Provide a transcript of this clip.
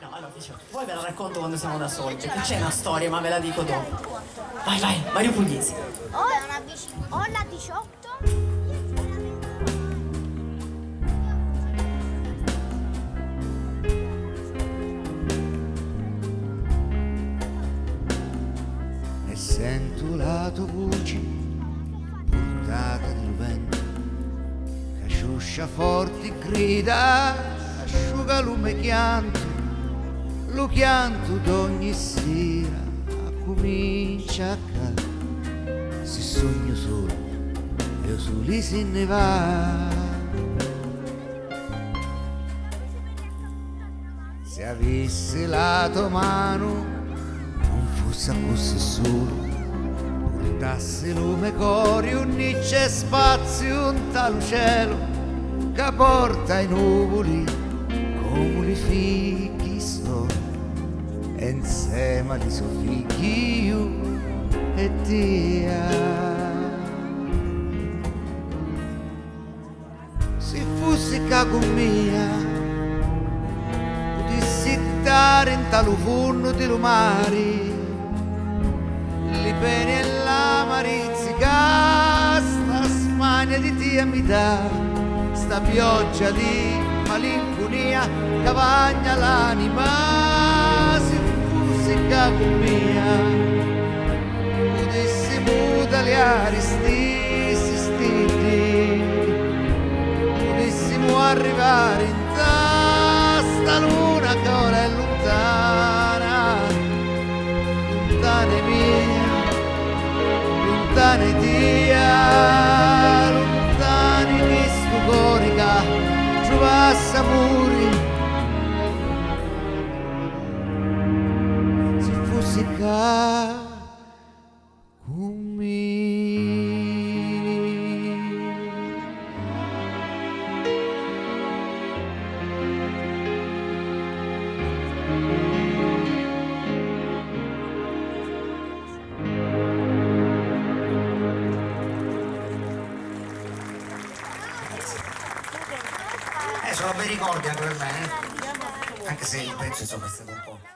No, allora dicevo, poi ve la racconto quando siamo da soli, perché c'è una storia, ma ve la dico dopo. Vai, vai, Mario Puglisi. Ho la 18. E sento la tua voce portata dal vento che sciuscia forti grida, asciuga lume chianto, lo chianto d'ogni sera comincia a cadere. Se sogno solo io su lì se ne va. Se avessi la tua mano fosse solo, portasse lume cori, un c'è spazio, un talo cielo che porta i nuvoli come i figli sono, e insieme ai suoi figli io e te. Se fossi cago mia, potessi dare in talo forno di lumari, le pene e l'amarizzica, sta smania di tia mi dà, sta pioggia di malinconia che bagna l'anima. Se fossi cago mia, potessi mutare stessi stili, potessimo arrivare in sta luna che ora è lontana, lontana mia, lontani dia, lontani di sto cuore che ci passa muri. Se fossi qua con me. Sono bei ricordi anche per me, anche se il pezzo insomma è stato un po'.